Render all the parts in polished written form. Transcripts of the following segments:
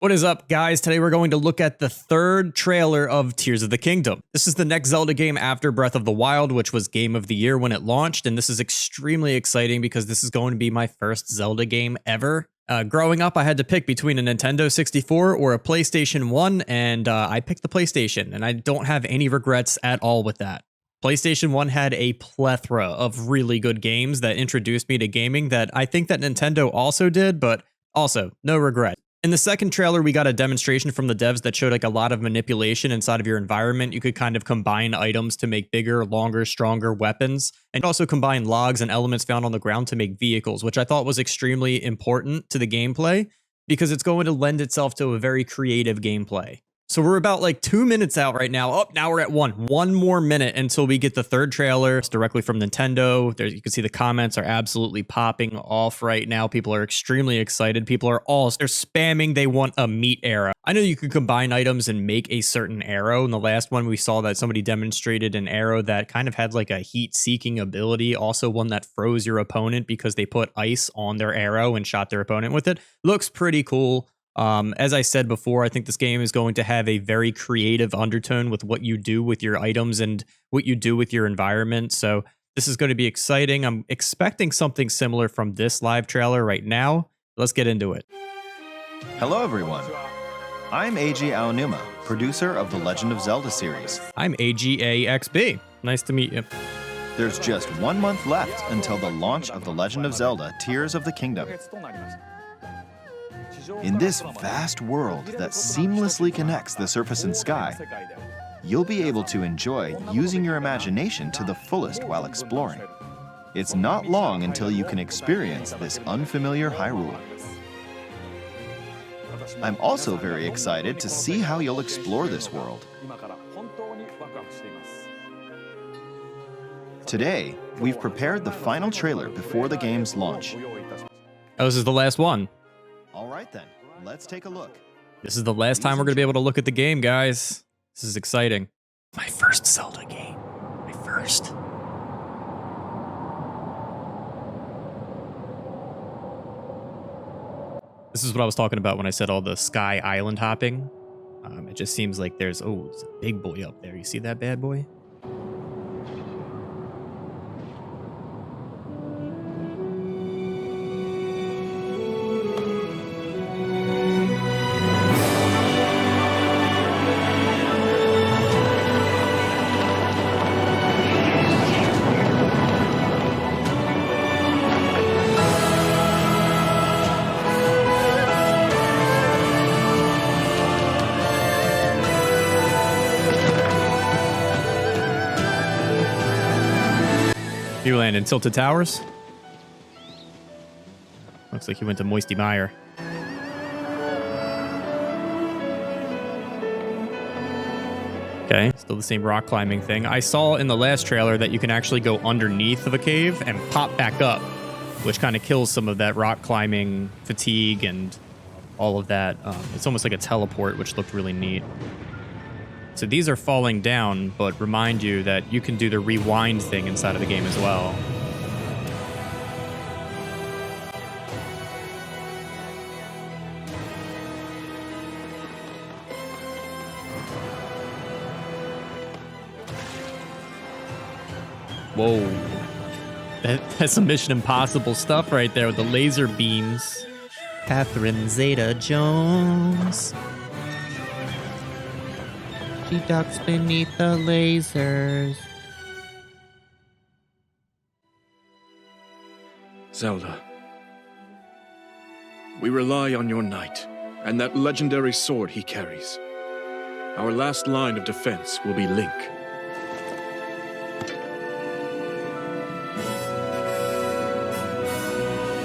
What is up, guys? Today we're going to look at the third trailer of Tears of the Kingdom. This is the next Zelda game after Breath of the Wild, which was Game of the Year when it launched, and this is extremely exciting because this is going to be my first Zelda game ever. Growing up, I had to pick between a Nintendo 64 or a PlayStation 1, and I picked the PlayStation, and I don't have any regrets at all with that. PlayStation 1 had a plethora of really good games that introduced me to gaming that I think that Nintendo also did, but also, no regret. In the second trailer, we got a demonstration from the devs that showed like a lot of manipulation inside of your environment. You could kind of combine items to make bigger, longer, stronger weapons, and also combine logs and elements found on the ground to make vehicles, which I thought was extremely important to the gameplay because it's going to lend itself to a very creative gameplay. So we're about like 2 minutes out right now. Oh, now we're at one more minute until we get the third trailer. It's directly from Nintendo. There, you can see the comments are absolutely popping off right now. People are extremely excited. People are they're spamming. They want a meat arrow. I know you could combine items and make a certain arrow. In the last one, we saw that somebody demonstrated an arrow that kind of had like a heat-seeking ability. Also one that froze your opponent because they put ice on their arrow and shot their opponent with it. Looks pretty cool. As I said before, I think this game is going to have a very creative undertone with what you do with your items and what you do with your environment. So this is going to be exciting. I'm expecting something similar from this live trailer right now. Let's get into it. Hello, everyone. I'm AG Aonuma, producer of the Legend of Zelda series. I'm AGAXB. Nice to meet you. There's just 1 month left until the launch of the Legend of Zelda Tears of the Kingdom. In this vast world that seamlessly connects the surface and sky, you'll be able to enjoy using your imagination to the fullest while exploring. It's not long until you can experience this unfamiliar Hyrule. I'm also very excited to see how you'll explore this world. Today, we've prepared the final trailer before the game's launch. Oh, this is the last one. All right then, let's take a look. This is the last time we're going to be able to look at the game, guys. This is exciting. My first Zelda game. My first. This is what I was talking about when I said all the sky island hopping. It just seems like there's a big boy up there. You see that bad boy? You land in Tilted Towers. Looks like he went to Moisty Mire. Okay, still the same rock climbing thing. I saw in the last trailer that you can actually go underneath of a cave and pop back up, which kind of kills some of that rock climbing fatigue and all of that. It's almost like a teleport, which looked really neat. So these are falling down, but remind you that you can do the rewind thing inside of the game as well. Whoa. That's some Mission Impossible stuff right there with the laser beams. Catherine Zeta-Jones. She ducks beneath the lasers. Zelda, we rely on your knight and that legendary sword he carries. Our last line of defense will be Link.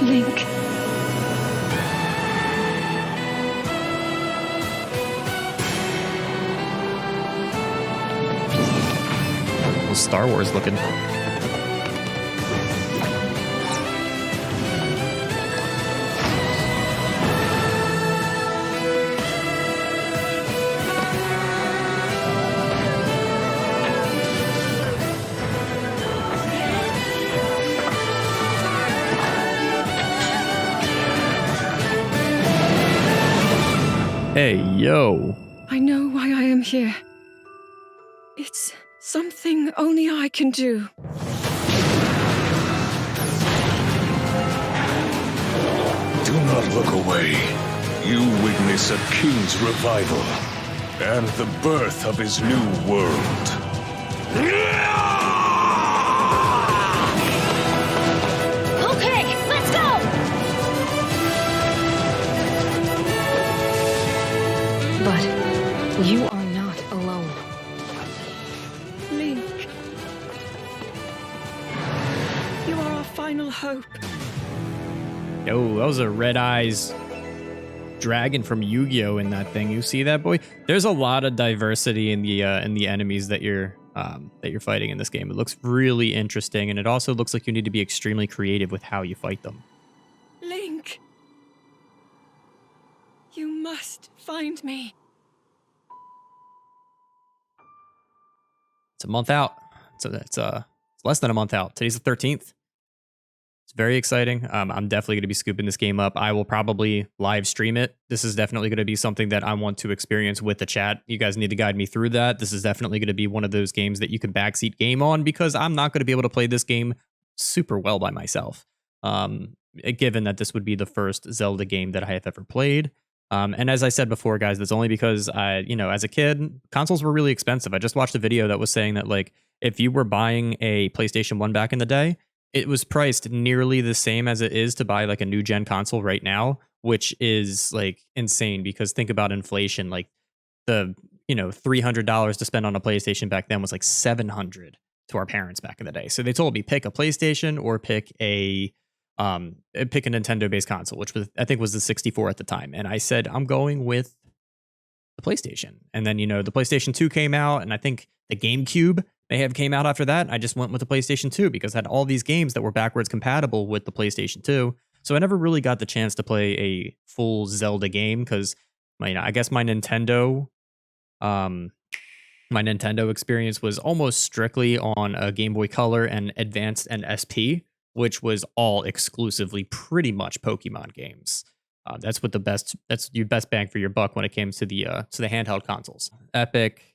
Link. Star Wars looking. Hey, yo. I know why I am here. It's something only I can do. Do not look away. You witness a king's revival and the birth of his new world. Okay, let's go! But you are not alone. Link. You are our final hope. Yo, that was a red eyes dragon from Yu-Gi-Oh in that thing. You see that, boy? There's a lot of diversity in the enemies that you're fighting in this game. It looks really interesting, and it also looks like you need to be extremely creative with how you fight them. Link. You must find me. It's a month out. So it's less than a month out. Today's the 13th. It's very exciting. I'm definitely going to be scooping this game up. I will probably live stream it. This is definitely going to be something that I want to experience with the chat. You guys need to guide me through that. This is definitely going to be one of those games that you can backseat game on, because I'm not going to be able to play this game super well by myself. Given that this would be the first Zelda game that I have ever played. And as I said before, guys, that's only because as a kid, consoles were really expensive. I just watched a video that was saying that, like, if you were buying a PlayStation 1 back in the day, it was priced nearly the same as it is to buy like a new gen console right now, which is like insane, because think about inflation. Like the, $300 to spend on a PlayStation back then was like $700 to our parents back in the day. So they told me pick a PlayStation or pick a Nintendo based console, which was, I think, was the 64 at the time. And I said, I'm going with the PlayStation. And then, the PlayStation 2 came out, and I think the GameCube may have came out after that. I just went with the PlayStation 2 because I had all these games that were backwards compatible with the PlayStation 2. So I never really got the chance to play a full Zelda game because I guess my Nintendo experience was almost strictly on a Game Boy Color and Advanced and SP, which was all exclusively pretty much Pokemon games. That's your best bang for your buck when it came to the handheld consoles. Epic.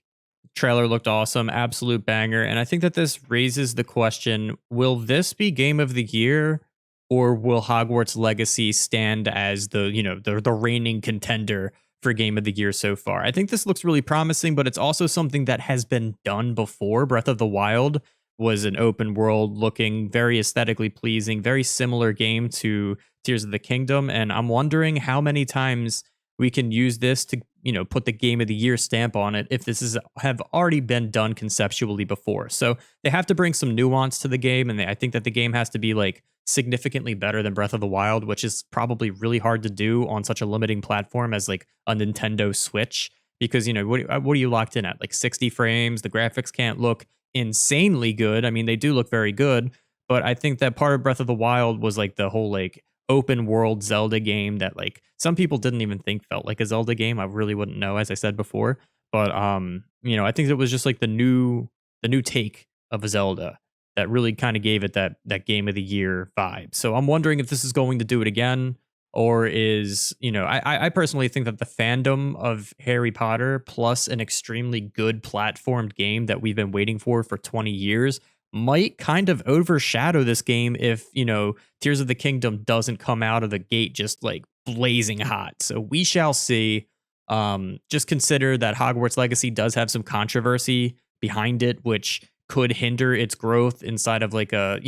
Trailer looked awesome, absolute banger, and I think that this raises the question, will this be Game of the Year, or will Hogwarts Legacy stand as the reigning contender for Game of the Year so far? I think this looks really promising, but it's also something that has been done before. Breath of the Wild was an open world looking, very aesthetically pleasing, very similar game to Tears of the Kingdom, and I'm wondering how many times we can use this to put the Game of the Year stamp on it if this have already been done conceptually before. So they have to bring some nuance to the game, and I think that the game has to be like significantly better than Breath of the Wild, which is probably really hard to do on such a limiting platform as like a Nintendo Switch, because what are you locked in at, like 60 frames? The graphics can't look insanely good. I mean, they do look very good, but I think that part of Breath of the Wild was like the whole like open world Zelda game that like some people didn't even think felt like a Zelda game. I really wouldn't know, as I said before, but I think it was just like the new take of a Zelda that really kind of gave it that Game of the Year vibe. So I'm wondering if this is going to do it again, or is I personally think that the fandom of Harry Potter plus an extremely good platformed game that we've been waiting for 20 years might kind of overshadow this game if, Tears of the Kingdom doesn't come out of the gate just like blazing hot. So we shall see. Just consider that Hogwarts Legacy does have some controversy behind it, which could hinder its growth inside of like a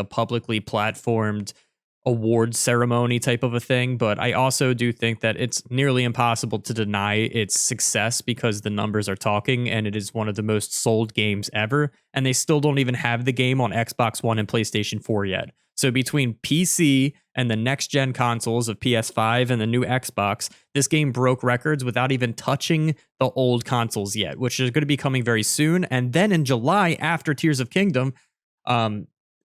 publicly platformed award ceremony type of a thing. But I also do think that it's nearly impossible to deny its success because the numbers are talking, and it is one of the most sold games ever. And they still don't even have the game on Xbox One and PlayStation 4 yet. So between PC and the next gen consoles of PS5 and the new Xbox, this game broke records without even touching the old consoles yet, which is going to be coming very soon. And then in July, after Tears of Kingdom,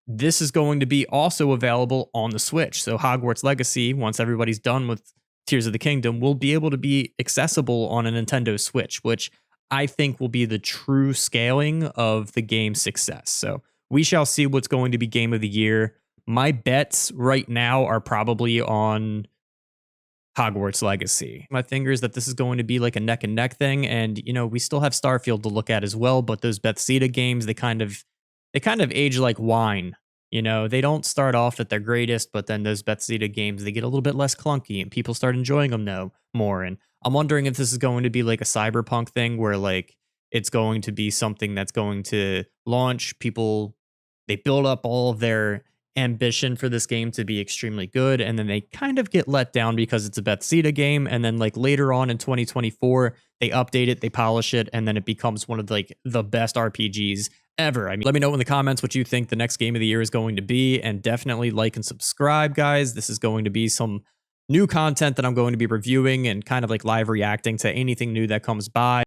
this is going to be also available on the Switch. So Hogwarts Legacy, once everybody's done with Tears of the Kingdom, will be able to be accessible on a Nintendo Switch, which I think will be the true scaling of the game's success. So we shall see what's going to be Game of the Year. My bets right now are probably on Hogwarts Legacy. My fingers that this is going to be like a neck and neck thing, and you know, we still have Starfield to look at as well, but those Bethesda games, they kind of age like wine. You know, they don't start off at their greatest, but then those Bethesda games, they get a little bit less clunky and people start enjoying them now more. And I'm wondering if this is going to be like a Cyberpunk thing where like it's going to be something that's going to launch. People, they build up all of their ambition for this game to be extremely good, and then they kind of get let down because it's a Bethesda game, and then like later on in 2024 they update it, they polish it, and then it becomes one of like the best RPGs ever. I mean, let me know in the comments what you think the next game of the year is going to be, and definitely like and subscribe, guys. This is going to be some new content that I'm going to be reviewing and kind of like live reacting to anything new that comes by.